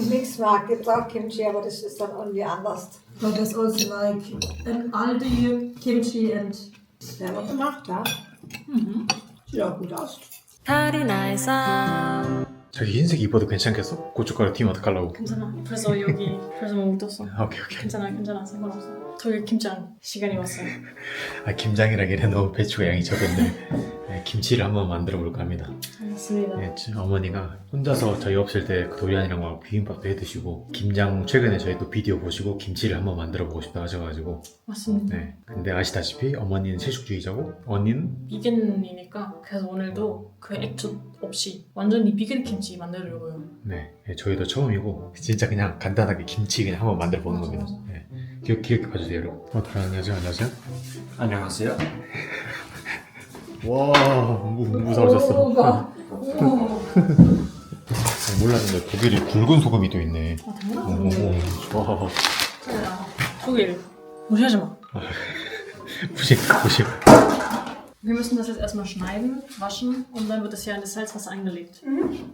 Mixmarkt gibt es auch Kimchi, aber das ist dann irgendwie anders. So there's also like an Aldi kimchi and Selber gemacht, ja. Sieht auch gut aus. 저기 흰색 입어도 괜찮겠어? 고춧가루 팀 어떡하려고? 괜찮아. 그래서 여기 그래서 뭐 묻었어. 오케이. 괜찮아 상관없어. 저기 김장 시간이 왔어요. 아 김장이라기엔 너무 배추가 양이 적은데 네, 김치를 한번 만들어 볼까 합니다. 맞습니다. 네, 어머니가 혼자서 저희 없을 때 그 도리안이랑 막 비빔밥도 해드시고 김장 최근에 저희 또 비디오 보시고 김치를 한번 만들어 보고 싶다 하셔가지고 맞습니다. 네. 근데 아시다시피 어머니는 채식주의자고 언니는 비건이니까 그래서 오늘도 그 액젓 없이 완전히 비건 김치 만들려고요. 네, 저희도 처음이고 진짜 그냥 간단하게 김치 그냥 한번 만들어 보는 겁니다. 네. 기억해 봐주세요 여러분. 안녕하세요. 안녕하세요. 와 무서워졌어. 몰랐는데 독일이 굵은 소금이 또 있네. 아 당연하지. 와. 독일 무시하지 마. 무식. Wir müssen das jetzt erstmal schneiden, waschen und dann wird es ja in das Salzwasser eingelegt.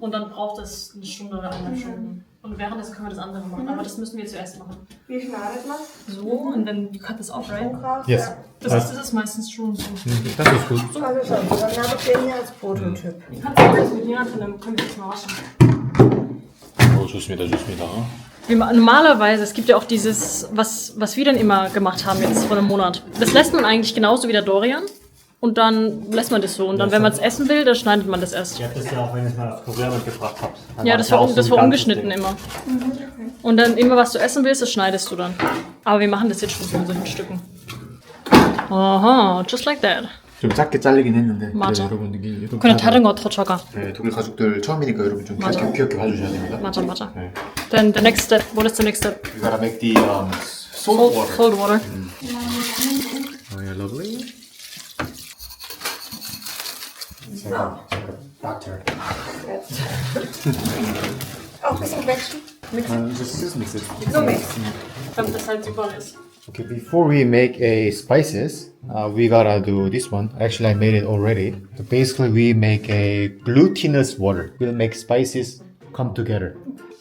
Und dann braucht es eine Stunde oder 1,5 Stunden. Und währenddessen können wir das andere machen, aber das müssen wir zuerst machen. Wie schneidet man? So, und dann you cut this off, right? Kraus? Yes. Das ist meistens schon so. Das ist gut. Also schon, dann habe ich den hier als Prototyp. Kannst du das mit die Hand und dann können wir das mal waschen. 좋습니다. Normalerweise, es gibt ja auch dieses, was wir dann immer gemacht haben jetzt vor einem Monat. Das lässt man eigentlich genauso wie der Dorian. Und dann lässt man das so. Und dann, wenn man es essen will, dann schneidet man das erst. Ihr habt das ja auch, wenn ich mal das Proviant mitgebracht habt. Ja, das war ungeschnitten immer. Und dann immer, was du essen willst, das schneidest du dann. Aber wir machen das jetzt schon in solchen Stücken. Aha, just like that. 좀 작게 잘리긴 했는데 맞아. 여러분 이게 그냥 다른 거 더 적어. 네, 독일 가족들 처음이니까 여러분 좀 맞아. 귀엽게 봐주셔야 됩니다. 맞아. 네. Then the next step, what is the next step? We gotta make the salt water. Salt water. Oh yeah, lovely. Doctor. Auch ein bisschen wechseln. Just mix it. Nur mixen. Damit das halt super ist. Okay, before we make a spices, we gotta do this one. Actually, I made it already. So basically, we make a glutinous water. We'll make spices come together.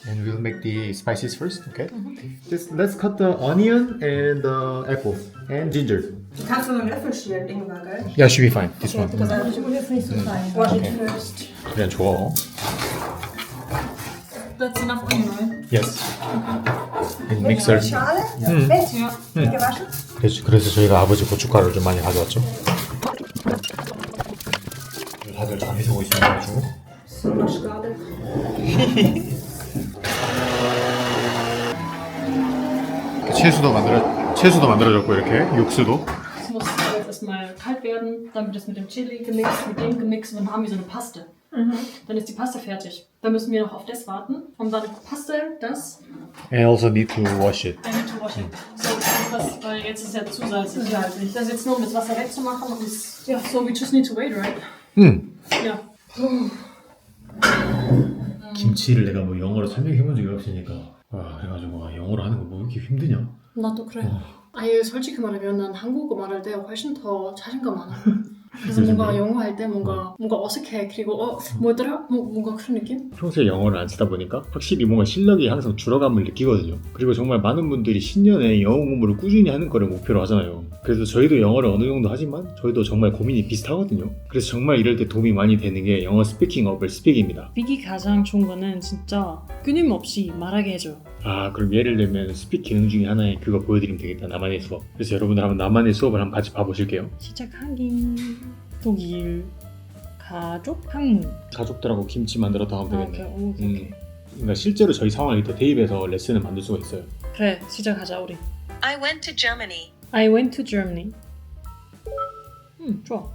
And we'll make the spices first, okay? Just let's cut the onion and the apple and ginger. Du kannst nur einen Löffel schälen, Ingwer, gell? Yeah, should be fine. This one. Also ich muss jetzt nicht so klein. Wash it first. 그냥 줘. That's enough onion oil. Yes. And mixer. Schale? Fett? Ja. Gewaschen? 그래서 저희가 아버지 고춧가루를 좀 많이 가져왔죠. 다들 잘 해주고 있어가지고. Super schade. 채소도 만들어졌고 이렇게 육수도. Das muss jetzt erstmal kalt werden, dann wird es mit dem Chili gemixt, mit dem gemixt und dann haben wir so eine Paste. Dann ist die Paste fertig. Dann müssen wir noch auf das warten. Und dann Paste, das. And also need to wash it. I need to wash it. So, weil jetzt ist ja zu salzig. Das jetzt nur um das Wasser wegzumachen und ja, so we just need to wait, right? Ja. 김치를 내가 뭐 영어로 설명해본 적이 없으니까 해가지고 영어로 하는 거 뭐 이렇게 힘드냐? 나도 그래. 아니 솔직히 말하면 난 한국어 말할 때 훨씬 더 자신감 많아. 그래서 뭔가 영어 할 때 뭔가 어색해. 그리고 뭐더라? 뭔가 그런 느낌? 평소에 영어를 안 쓰다 보니까 확실히 뭔가 실력이 항상 줄어감을 느끼거든요. 그리고 정말 많은 분들이 신년에 영어 공부를 꾸준히 하는 거를 목표로 하잖아요. 그래서 저희도 영어를 어느 정도 하지만 저희도 정말 고민이 비슷하거든요. 그래서 정말 이럴 때 도움이 많이 되는 게 영어 스피킹 어플 스픽입니다. 빅이 가장 좋은 거는 진짜 끊임없이 말하게 해줘요. 아 그럼 예를 들면 스픽 기능 중에 하나에 그거 보여드리면 되겠다. 나만의 수업. 그래서 여러분들 한번 나만의 수업을 한번 같이 봐보실게요. 시작하기. 독일 가족 학문. 가족들하고 김치 만들었다 하면 되겠네. 오케이. 그러니까 실제로 저희 상황일 때 대입해서 레슨을 만들 수가 있어요. 그래 시작하자 우리. I went to Germany. I went to Germany. 좋아.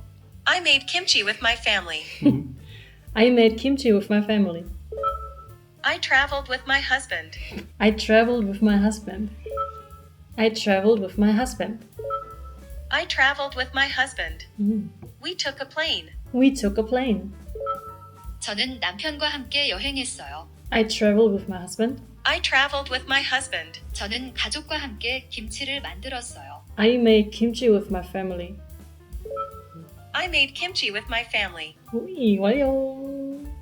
I made kimchi with my family. I made kimchi with my family. I traveled with my husband. I traveled with my husband. I traveled with my husband. I traveled with my husband. We took a plane. We took a plane. 저는 남편과 함께 여행했어요. I traveled with my husband. I traveled with my husband. 저는 가족과 함께 김치를 만들었어요. I made kimchi with my family. I made kimchi with my family. 오이 완료.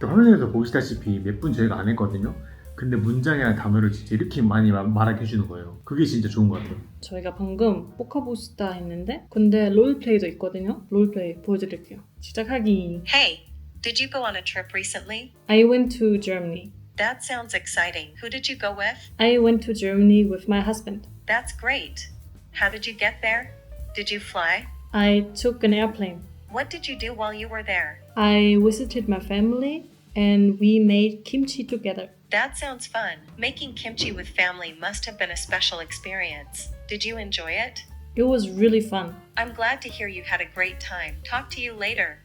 화면에서 보시다시피 몇 분 저희가 안 했거든요. 근데 문장이랑 단어를 진짜 이렇게 많이 말하게 해주는 거예요. 그게 진짜 좋은 것 같아요. 저희가 방금 포카보스타 했는데 근데 롤플레이도 있거든요. 롤플레이 보여드릴게요. 시작하기. Hey, did you go on a trip recently? I went to Germany. That sounds exciting. Who did you go with? I went to Germany with my husband. That's great. How did you get there? Did you fly? I took an airplane. What did you do while you were there? I visited my family and we made kimchi together. That sounds fun. Making kimchi with family must have been a special experience. Did you enjoy it? It was really fun. I'm glad to hear you had a great time. Talk to you later.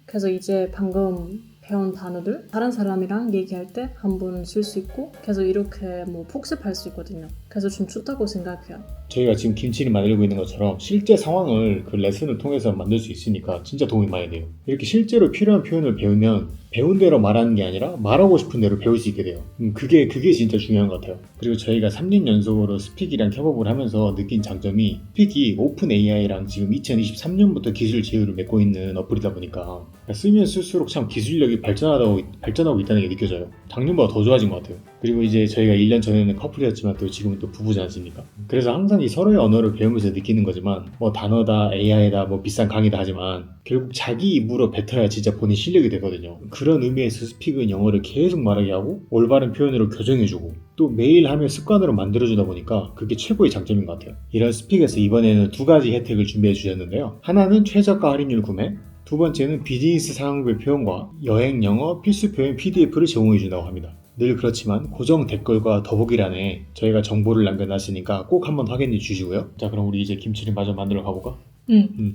그래서 이제 방금 배운 단어들 다른 사람이랑 얘기할 때 한 번 쓸 수 있고 계속 이렇게 뭐 복습할 수 있거든요. 그래서 좀 좋다고 생각해요. 저희가 지금 김치를 만들고 있는 것처럼 실제 상황을 그 레슨을 통해서 만들 수 있으니까 진짜 도움이 많이 돼요. 이렇게 실제로 필요한 표현을 배우면 배운 대로 말하는 게 아니라 말하고 싶은 대로 배울 수 있게 돼요. 그게 진짜 중요한 것 같아요. 그리고 저희가 3년 연속으로 스픽이랑 협업을 하면서 느낀 장점이 스픽이 오픈 AI랑 지금 2023년부터 기술 제휴를 맺고 있는 어플이다 보니까 쓰면 쓸수록 참 기술력이 발전하고 있다는 게 느껴져요. 작년보다 더 좋아진 것 같아요. 그리고 이제 저희가 1년 전에는 커플이었지만 또 지금은 또 부부지 않습니까? 그래서 항상 이 서로의 언어를 배우면서 느끼는 거지만 뭐 단어다, AI다, 뭐 비싼 강의다 하지만 결국 자기 입으로 뱉어야 진짜 본인 실력이 되거든요. 그런 의미에서 스픽은 영어를 계속 말하게 하고 올바른 표현으로 교정해주고 또 매일 하면 습관으로 만들어주다 보니까 그게 최고의 장점인 것 같아요. 이런 스픽에서 이번에는 2가지 혜택을 준비해 주셨는데요. 하나는 최저가 할인율 구매, 두 번째는 비즈니스 상황별 표현과 여행 영어 필수 표현 PDF를 제공해 준다고 합니다. 늘 그렇지만 고정 댓글과 더보기란에 저희가 정보를 남겨놨으니까 꼭 한번 확인해 주시고요. 자, 그럼 우리 이제 김치를 마저 만들어 가볼까?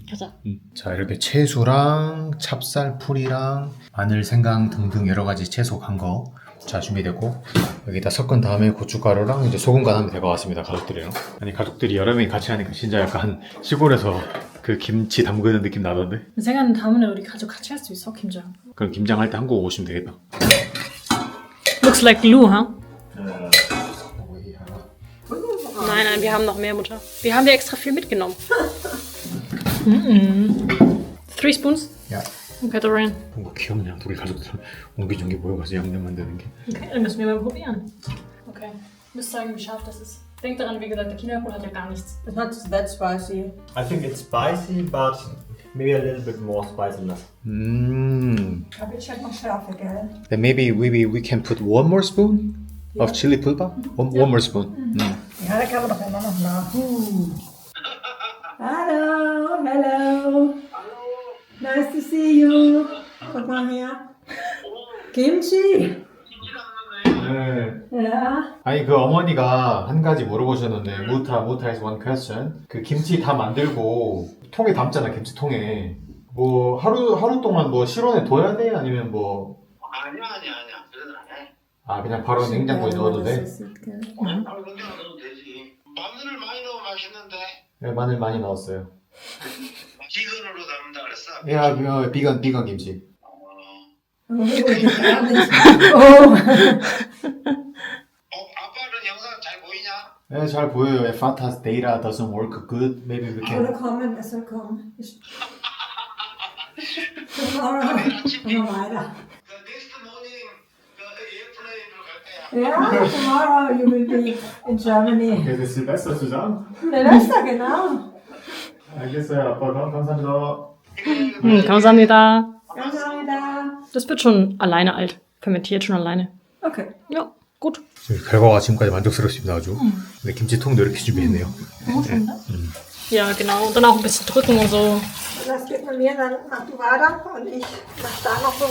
가자. 자, 이렇게 채소랑 찹쌀 풀이랑 마늘, 생강 등등 여러 가지 채소 간 거 자 준비됐고 여기다 섞은 다음에 고춧가루랑 이제 소금 간하면 될 것 같습니다. 가족들이랑. 아니 가족들이 여러 명이 같이 하니까 진짜 약간 시골에서 그 김치 담그는 느낌 나던데? 생각은 다음에 우리 가족 같이 할 수 있어, 김장. 그럼 김장 할 때 한국 오시면 되겠다. Looks like glue, huh? Nein, wir haben noch mehr, Mutter. Wir haben dir extra viel mitgenommen. 3 spoons? Ja. Okay, Dorian. 뭔가 귀엽냐? 우리 가족들 옹기종기 모여가서 양념 만드는 게. Okay, dann müssen wir mal probieren. Okay, ich muss sagen, wie scharf das ist. Denk daran, wie gesagt, der Chinakohl hat ja gar nichts. It's not that spicy. I think it's spicy, but maybe a little bit more spiciness. Aber ich hätte noch Schärfe, gell? Then maybe we can put one more spoon of chili pulpa. One more spoon. Ja, da kann man doch immer noch nach. Hallo, hello. Nice to see you. Guck mal her. Kimchi. 네. Ja. 아니 그 어머니가 한 가지 물어보셨는데 무타 is one question. 그 김치 다 만들고 통에 담잖아, 김치통에. 뭐 하루 동안 뭐 실온에 둬야 돼? 아니면 뭐 아니야. 그래도 안 해. 아 그냥 바로 냉장고에 넣어도 돼? 바로 그렇게 안 넣어도 되지. 마늘을 많이 넣으면 맛있는데. 네, 마늘 많이 넣었어요. 비건으로 담는다 그랬어? 야, 비건 김치. 아빠는 영상 잘 보이냐? 네, 잘 보여요. If Fata's data doesn't work good, maybe we can. Es soll kommen. Tomorrow. Weiter. The next morning, the airplane 갈 거야. Ja, tomorrow you will be in Germany. Okay, das Silvester zusammen. Silvester, genau. 알겠어요. 아빠 감사합니다. 감사합니다. 감사합니다. Das wird schon alleine alt. Fermentiert schon alleine. Okay. Ja, gut. 결과가 지금까지 만족스럽습니다, 아주. 근데 김치통도 이렇게 준비했네요. Ja, genau. Und dann auch ein bisschen drücken und so. Das geht mit mir, dann mach du weiter und ich mach da noch so,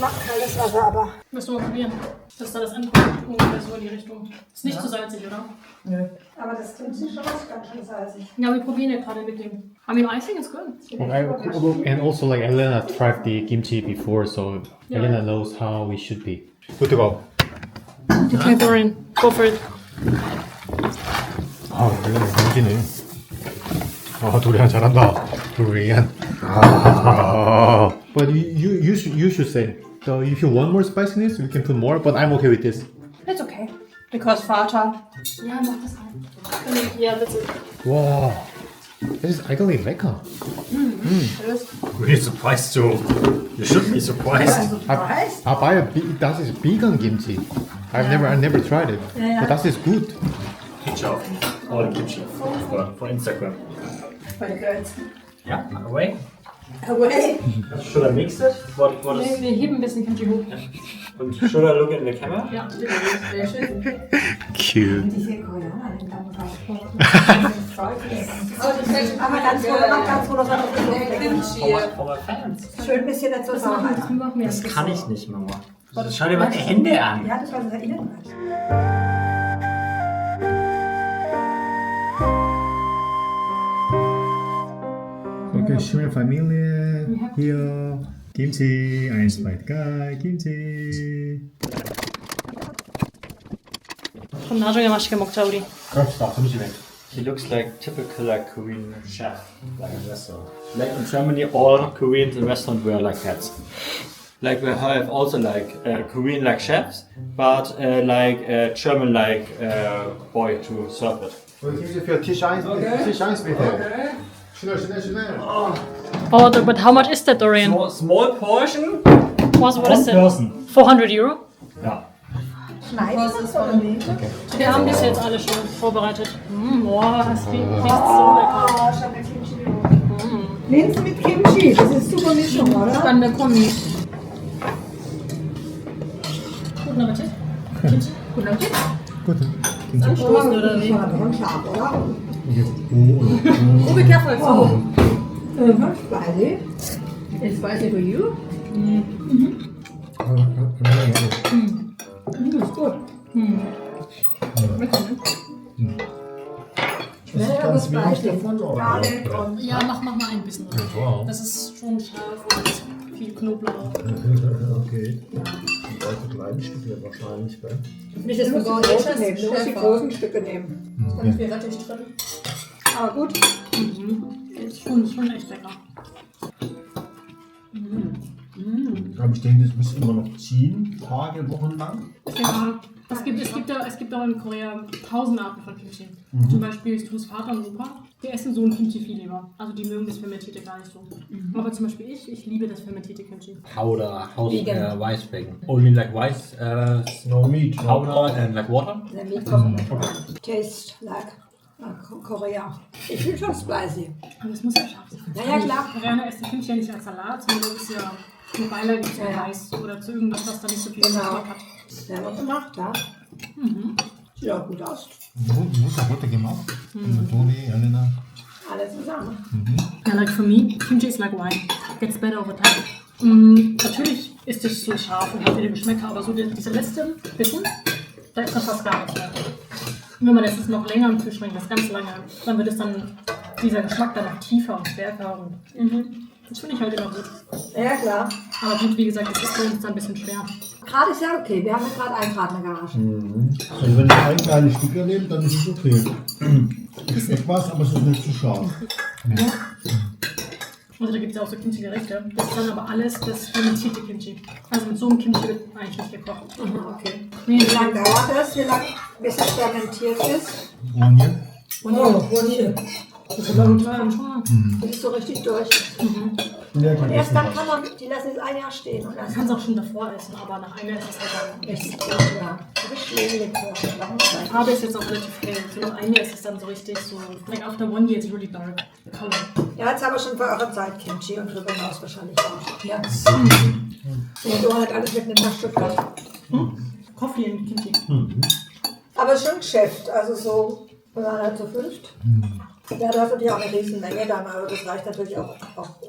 mach kaltes Wasser, aber. Müssen wir mal probieren. Das ist da das Endprodukt ungefähr so in die Richtung. Ist nicht zu salzig, oder? Nö. Aber das Kimchi schon ist ganz schön salzig. Ja, wir probieren ja gerade mit dem. I mean, icing is good. And also like Elena tried the kimchi before, so Elena knows how it should be. Good to go. Okay, Dorian, go for it. 아, Elena 멋지네. 아, 도리안 잘한다. 도리안. 아. But you should say. So if you want more spiciness, we can put more. But I'm okay with this. It's okay. Because Vater. Ja, mach das rein. Ja, bitte. 와, Das ist eigentlich lecker. Really surprised too. You should be surprised. Das ist vegan Kimchi. I never tried it. But das ist gut. Picture of all kimchi for Instagram. Very good. Yeah, away. Away. Should I mix it? What is? Wir heben ein bisschen Kimchi hoch. And should I look in the camera? Ja, sehr schön. Cute. Diese Koreaner, die haben aber ganz froh, dass er noch For my fans. schön ein bisschen dazu sagen. Wir machen mehr. Das kann ich nicht, Mama. Schau dir mal die Hände an. Ja, das war unser Innenreich. Okay, schöne Familie. Hier. Kimchi, ein Spite Guy, Kimchi. 그럼 나중에 맛있게 먹자 우리. He looks like typical like Korean chef, like a restaurant. Like in Germany, all Korean restaurants were like that. Like we have also like Korean like chefs, but like German like boy to serve it. Kimchi für Tisch 1 bitte. Schnell. Oh, but how much is that, Dorian? Small portion. What is it? Person. 400 Euro? Ja. Schneiden wir das oder nicht? Wir haben das jetzt alle schon vorbereitet. Boah, das riecht so lecker. Oh, schon mit Kimchi. Linsen mit Kimchi, das ist super Mischung, oder? Dann der Kombi. Guten Appetit. Guten Appetit. Gut. Anstoßen oder wie? Scharf, oder? Oh, be careful. Oh. Spicy. It's spicy for you? Ist gut. Schnell aber spicy. Garlic und Ja, mach mal ein bisschen. Das ist schon scharf und viel Knoblauch. Okay. Die Leute kleinen Stücke wahrscheinlich, gell? Nicht das du musst die Vergauliche großen nehmen, du musst die großen Stücke nehmen. Ist ganz viel Rettich drin. Aber gut. Ist schon echt lecker. Aber ich denke, das muss immer noch ziehen, Tage, Wochen lang. Ja, es gibt auch in Korea 1000 Arten von Kimchi. Zum Beispiel Stu's Vater und Opa, die essen so ein Kimchi viel lieber. Also die mögen das Fermentierte gar nicht so. Aber zum Beispiel ich liebe das fermentierte Kimchi. Powder, rice bacon. Only like rice, No meat. powder and like water. The meat taste like Korea. Ich will schon spicy. Aber es muss ja scharf sein. Ja, klar. Koreaner essen Kimchi ja nicht als Salat, sondern das ist ja eine Beilage zu Reis oder zu irgendwas, was da nicht so viel Genau. Geschmack hat. Selber gemacht, ja. Sieht auch gut aus. Gut gemacht. Toni, Elena. Alle zusammen. Yeah, like for me, Kimchi is like wine. Gets better over time. Natürlich ist es so scharf und hat viele Geschmäcker, aber so diese letzte Bissen, da ist dann fast gar nichts mehr. Und wenn man das jetzt noch länger im Kühlschrank, das ganz lange, dann wird es dann, dieser Geschmack dann noch tiefer und stärker und das finde ich halt immer gut. Ja, klar. Aber gut, wie gesagt, das ist für uns dann ein bisschen schwer. Grad ist ja okay. Wir haben ja gerade 1 Grad in der Garage. Also wenn ich ein kleines Stück nehme, dann ist es okay. Es schmeckt was, aber es ist nicht zu scharf. Also da gibt es ja auch so Kimchi-Gerichte. Das ist dann aber alles das fermentierte Kimchi. Also mit so einem Kimchi wird eigentlich nicht gekocht. Okay. Nee, Wie lange dauert das? Wie lange, bis es fermentiert ist? Onion. Das ist so richtig durch. Und erst dann kann man, die lassen es 1 Jahr stehen. Und man dann kann es auch schon davor essen, aber nach einem Jahr ist es halt dann richtig gut, ja. Richtig Die Farbe ist jetzt auch relativ hell. So nach einem Jahr ist es dann so richtig so. Like after 1 year it's really dark color. Ja, jetzt aber schon für eure Zeit Kimchi und darüber hinaus wahrscheinlich auch. Ja. Und du halt alles miteinander Stuttgart. Coffee und Kimchi. Aber schon Geschäft, also so, wenn man halt so fünft. Ja, du hast natürlich auch eine Riesenmenge dann, aber das reicht natürlich auch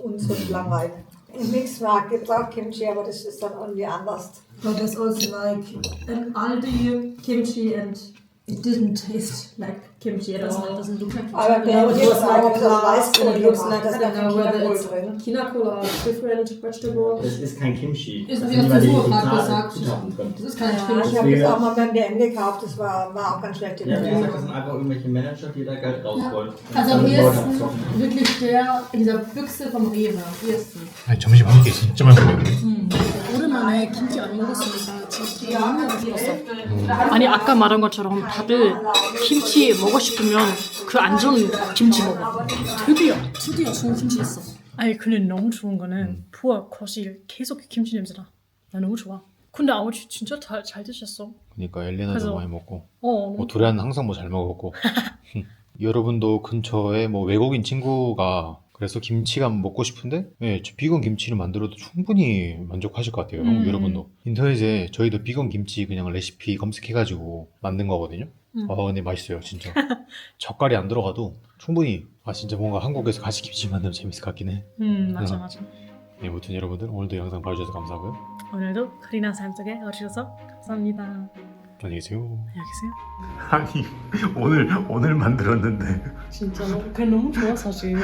uns und langweilig. Im Mixmarkt gibt es auch Kimchi, aber das ist dann irgendwie anders. But there's also like an Aldi kimchi and it didn't taste like kimchi at all. Das sind dunkle Aber It der was hier ist like auch so Weißkohl it looks gemacht, like, da ist I don't ja know whether Chinakohl it's drin. Chinakohl or different vegetable. Das ist kein Kimchi. Ist Das wie sind das die Versuch gerade Zutaten gesagt. drin. Das ist kein Ja, ich Kimchi. habe das auch mal beim DM gekauft, das war auch ganz schlecht. Ja, wie gesagt, das sind einfach irgendwelche Manager, die da Geld rausholen. Also am ehesten wirklich der in dieser Büchse vom Rewe. Am ehesten. 아니 점심 한 개 진짜 많이 먹네. 오랜만에 김치 안 먹었으니까 진짜 아니 아까 말한 것처럼 다들 김치 먹고 싶으면 그 안 좋은 김치 먹어. 드디어 좋은 김치 있어. 아니 근데 너무 좋은 거는 부엌 거실 계속 김치 냄새나. 나 너무 좋아. 근데 아버지 진짜 잘 드셨어. 그러니까 엘레나도 그래서- 많이 먹고 너무 뭐 두리안 항상 뭐 잘 먹었고 여러분도 근처에 뭐 외국인 친구가 그래서 김치가 먹고 싶은데 예, 저 비건 김치를 만들어도 충분히 만족하실 것 같아요. 여러분도 인터넷에 저희도 비건 김치 그냥 레시피 검색해가지고 만든 거거든요. 근데 맛있어요 진짜. 젓갈이 안 들어가도 충분히 진짜 뭔가 한국에서 가시김치 만들면 재밌을 것 같긴 해. 맞아 맞아. 네, 아무튼 여러분들 오늘도 영상 봐주셔서 감사하고요. 오늘도 카리나 삶 속에 와주셔서 감사합니다. 안녕히 계세요. 안녕히 계세요. 아니 오늘 만들었는데 진짜 너무 좋아 사실.